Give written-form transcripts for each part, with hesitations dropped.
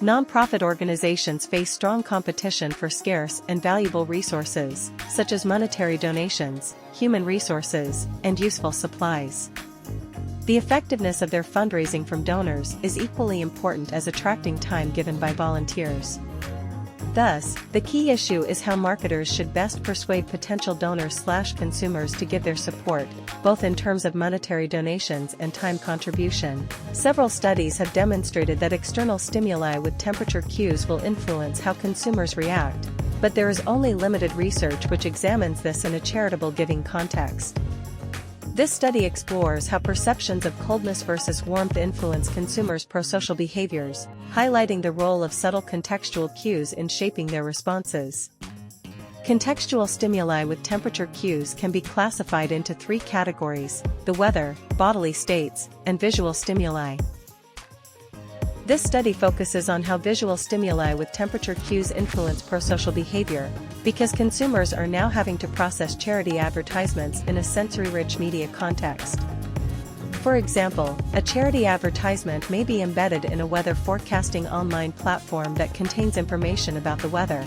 Nonprofit organizations face strong competition for scarce and valuable resources, such as monetary donations, human resources, and useful supplies. The effectiveness of their fundraising from donors is equally important as attracting time given by volunteers. Thus, the key issue is how marketers should best persuade potential donors/consumers to give their support, both in terms of monetary donations and time contribution. Several studies have demonstrated that external stimuli with temperature cues will influence how consumers react, but there is only limited research which examines this in a charitable giving context. This study explores how perceptions of coldness versus warmth influence consumers' prosocial behaviors, highlighting the role of subtle contextual cues in shaping their responses. Contextual stimuli with temperature cues can be classified into three categories: the weather, bodily states, and visual stimuli. This study focuses on how visual stimuli with temperature cues influence prosocial behavior, because consumers are now having to process charity advertisements in a sensory-rich media context. For example, a charity advertisement may be embedded in a weather forecasting online platform that contains information about the weather.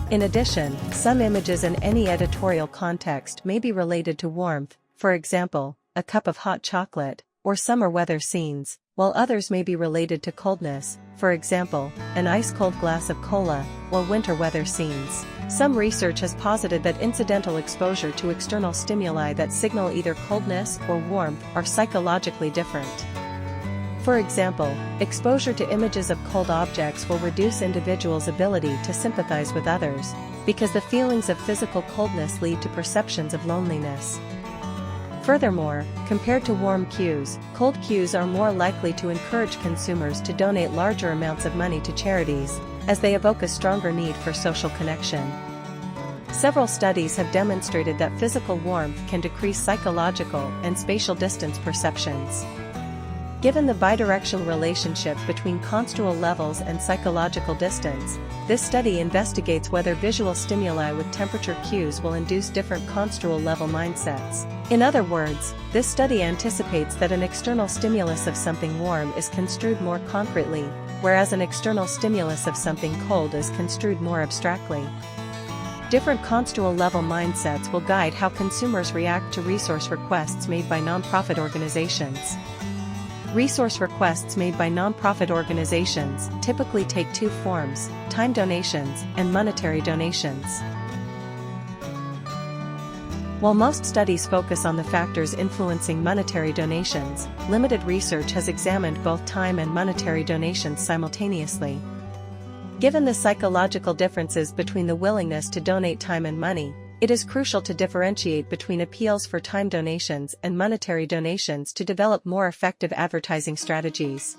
In addition, some images in any editorial context may be related to warmth, for example, a cup of hot chocolate, or summer weather scenes, while others may be related to coldness, for example, an ice-cold glass of cola, or winter weather scenes. Some research has posited that incidental exposure to external stimuli that signal either coldness or warmth are psychologically different. For example, exposure to images of cold objects will reduce individuals' ability to sympathize with others, because the feelings of physical coldness lead to perceptions of loneliness. Furthermore, compared to warm cues, cold cues are more likely to encourage consumers to donate larger amounts of money to charities, as they evoke a stronger need for social connection. Several studies have demonstrated that physical warmth can decrease psychological and spatial distance perceptions. Given the bidirectional relationship between construal levels and psychological distance, this study investigates whether visual stimuli with temperature cues will induce different construal level mindsets. In other words, this study anticipates that an external stimulus of something warm is construed more concretely, whereas an external stimulus of something cold is construed more abstractly. Different construal level mindsets will guide how consumers react to resource requests made by nonprofit organizations. Resource requests made by nonprofit organizations typically take two forms: time donations and monetary donations. While most studies focus on the factors influencing monetary donations, limited research has examined both time and monetary donations simultaneously. Given the psychological differences between the willingness to donate time and money, it is crucial to differentiate between appeals for time donations and monetary donations to develop more effective advertising strategies.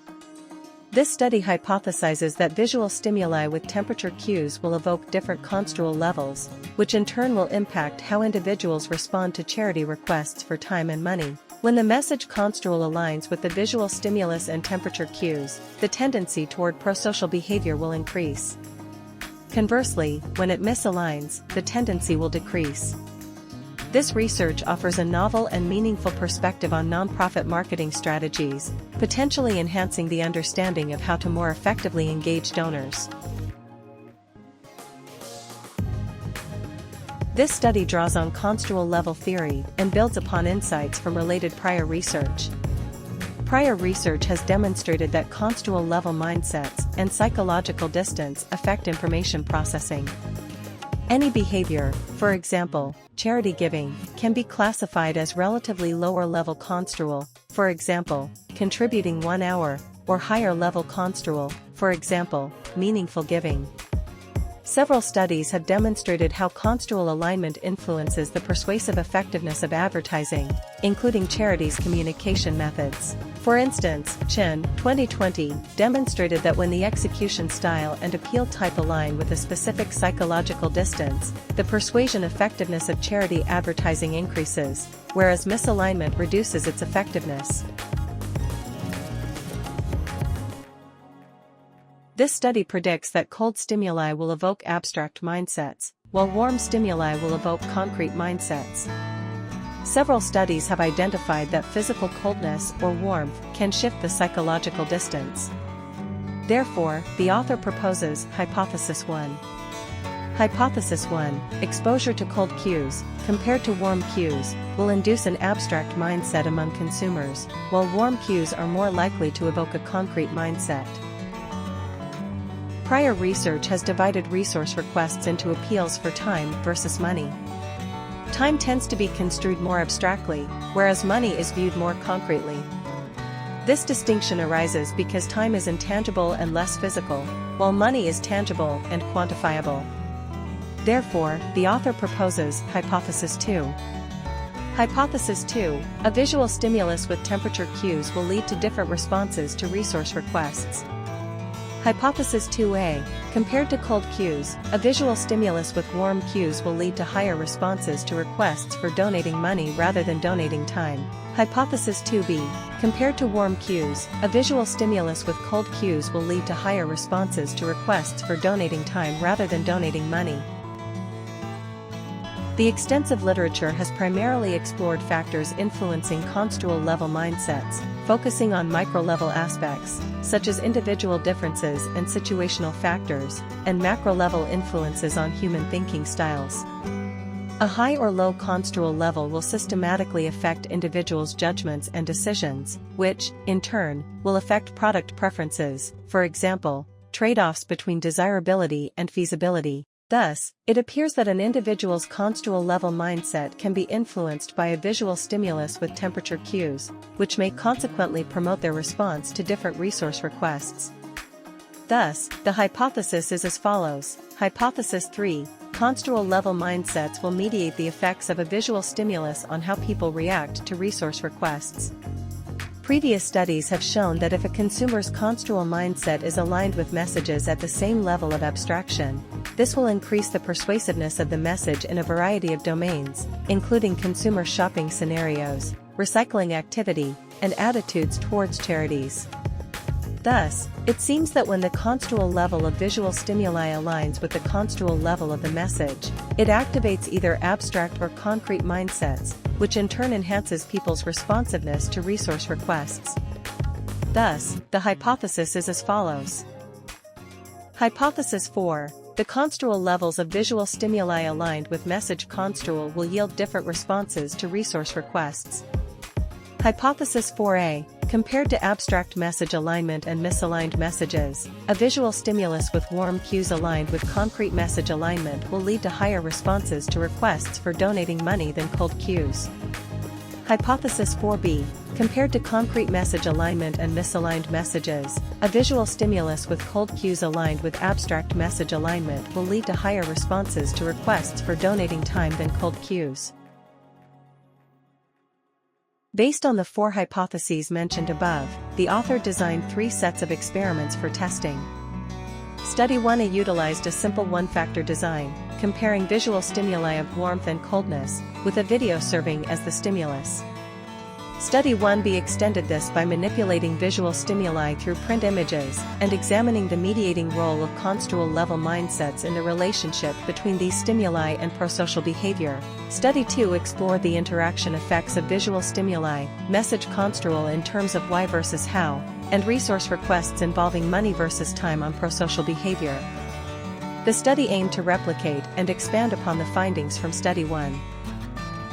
This study hypothesizes that visual stimuli with temperature cues will evoke different construal levels, which in turn will impact how individuals respond to charity requests for time and money. When the message construal aligns with the visual stimulus and temperature cues, the tendency toward prosocial behavior will increase. Conversely, when it misaligns, the tendency will decrease. This research offers a novel and meaningful perspective on nonprofit marketing strategies, potentially enhancing the understanding of how to more effectively engage donors. This study draws on construal level theory and builds upon insights from related prior research. Prior research has demonstrated that construal level mindsets and psychological distance affect information processing. Any behavior, for example, charity giving, can be classified as relatively lower level construal, for example, contributing 1 hour, or higher level construal, for example, meaningful giving. Several studies have demonstrated how construal alignment influences the persuasive effectiveness of advertising, including charities' communication methods. For instance, Chen, 2020, demonstrated that when the execution style and appeal type align with a specific psychological distance, the persuasion effectiveness of charity advertising increases, whereas misalignment reduces its effectiveness. This study predicts that cold stimuli will evoke abstract mindsets, while warm stimuli will evoke concrete mindsets. Several studies have identified that physical coldness or warmth can shift the psychological distance. Therefore, the author proposes Hypothesis 1. Hypothesis 1, exposure to cold cues, compared to warm cues, will induce an abstract mindset among consumers, while warm cues are more likely to evoke a concrete mindset. Prior research has divided resource requests into appeals for time versus money. Time tends to be construed more abstractly, whereas money is viewed more concretely. This distinction arises because time is intangible and less physical, while money is tangible and quantifiable. Therefore, the author proposes Hypothesis 2. Hypothesis 2, a visual stimulus with temperature cues will lead to different responses to resource requests. Hypothesis 2a, compared to cold cues, a visual stimulus with warm cues will lead to higher responses to requests for donating money rather than donating time. Hypothesis 2b, compared to warm cues, a visual stimulus with cold cues will lead to higher responses to requests for donating time rather than donating money. The extensive literature has primarily explored factors influencing construal-level mindsets, focusing on micro-level aspects, such as individual differences and situational factors, and macro-level influences on human thinking styles. A high or low construal level will systematically affect individuals' judgments and decisions, which, in turn, will affect product preferences, for example, trade-offs between desirability and feasibility. Thus, it appears that an individual's construal-level mindset can be influenced by a visual stimulus with temperature cues, which may consequently promote their response to different resource requests. Thus, the hypothesis is as follows. Hypothesis 3, construal-level mindsets will mediate the effects of a visual stimulus on how people react to resource requests. Previous studies have shown that if a consumer's construal mindset is aligned with messages at the same level of abstraction, this will increase the persuasiveness of the message in a variety of domains, including consumer shopping scenarios, recycling activity, and attitudes towards charities. Thus, it seems that when the construal level of visual stimuli aligns with the construal level of the message, it activates either abstract or concrete mindsets, which in turn enhances people's responsiveness to resource requests. Thus, the hypothesis is as follows. Hypothesis 4, the construal levels of visual stimuli aligned with message construal will yield different responses to resource requests. Hypothesis 4a, compared to abstract message alignment and misaligned messages, a visual stimulus with warm cues aligned with concrete message alignment will lead to higher responses to requests for donating money than cold cues. Hypothesis 4b, compared to concrete message alignment and misaligned messages, a visual stimulus with cold cues aligned with abstract message alignment will lead to higher responses to requests for donating time than cold cues. Based on the 4 hypotheses mentioned above, the author designed 3 sets of experiments for testing. Study 1A utilized a simple one-factor design, comparing visual stimuli of warmth and coldness, with a video serving as the stimulus. Study 1B extended this by manipulating visual stimuli through print images and examining the mediating role of construal-level mindsets in the relationship between these stimuli and prosocial behavior. Study 2 explored the interaction effects of visual stimuli, message construal in terms of why versus how, and resource requests involving money versus time on prosocial behavior. The study aimed to replicate and expand upon the findings from Study 1.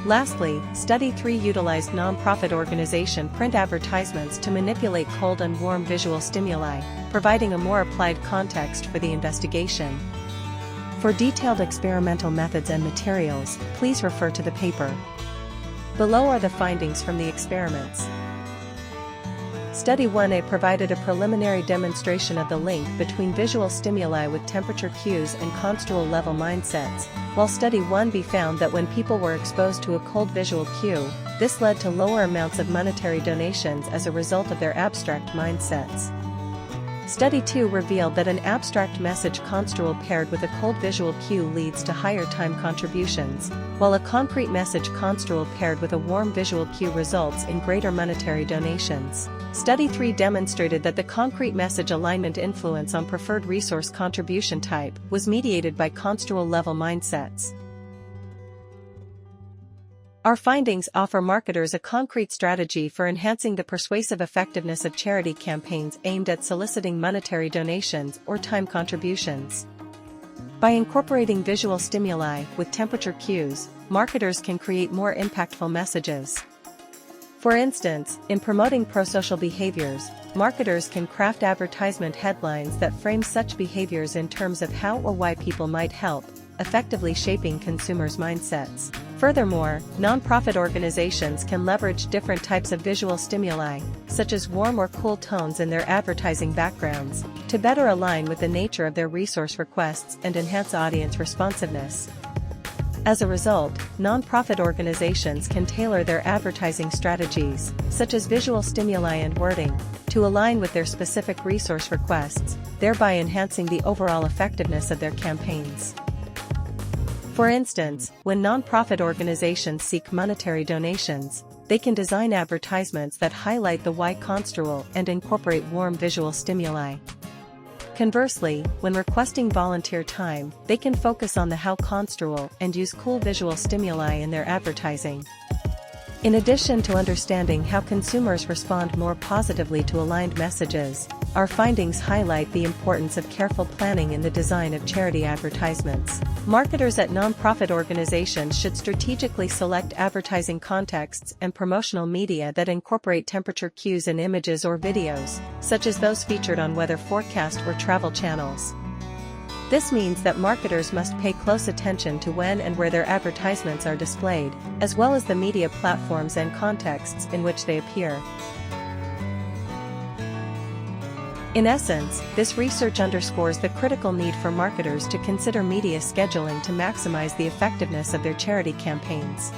Lastly, Study 3 utilized non-profit organization print advertisements to manipulate cold and warm visual stimuli, providing a more applied context for the investigation. For detailed experimental methods and materials, please refer to the paper. Below are the findings from the experiments. Study 1A provided a preliminary demonstration of the link between visual stimuli with temperature cues and construal level mindsets, while Study 1B found that when people were exposed to a cold visual cue, this led to lower amounts of monetary donations as a result of their abstract mindsets. Study 2 revealed that an abstract message construal paired with a cold visual cue leads to higher time contributions, while a concrete message construal paired with a warm visual cue results in greater monetary donations. Study 3 demonstrated that the concrete message alignment influence on preferred resource contribution type was mediated by construal level mindsets. Our findings offer marketers a concrete strategy for enhancing the persuasive effectiveness of charity campaigns aimed at soliciting monetary donations or time contributions. By incorporating visual stimuli with temperature cues, marketers can create more impactful messages. For instance, in promoting prosocial behaviors, marketers can craft advertisement headlines that frame such behaviors in terms of how or why people might help, effectively shaping consumers' mindsets. Furthermore, nonprofit organizations can leverage different types of visual stimuli, such as warm or cool tones in their advertising backgrounds, to better align with the nature of their resource requests and enhance audience responsiveness. As a result, nonprofit organizations can tailor their advertising strategies, such as visual stimuli and wording, to align with their specific resource requests, thereby enhancing the overall effectiveness of their campaigns. For instance, when nonprofit organizations seek monetary donations, they can design advertisements that highlight the why construal and incorporate warm visual stimuli. Conversely, when requesting volunteer time, they can focus on the how construal and use cool visual stimuli in their advertising. In addition to understanding how consumers respond more positively to aligned messages, our findings highlight the importance of careful planning in the design of charity advertisements. Marketers at nonprofit organizations should strategically select advertising contexts and promotional media that incorporate temperature cues in images or videos, such as those featured on weather forecast or travel channels. This means that marketers must pay close attention to when and where their advertisements are displayed, as well as the media platforms and contexts in which they appear. In essence, this research underscores the critical need for marketers to consider media scheduling to maximize the effectiveness of their charity campaigns.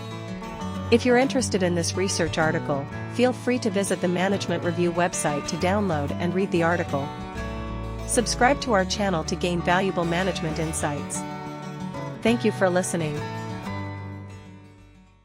If you're interested in this research article, feel free to visit the Management Review website to download and read the article. Subscribe to our channel to gain valuable management insights. Thank you for listening.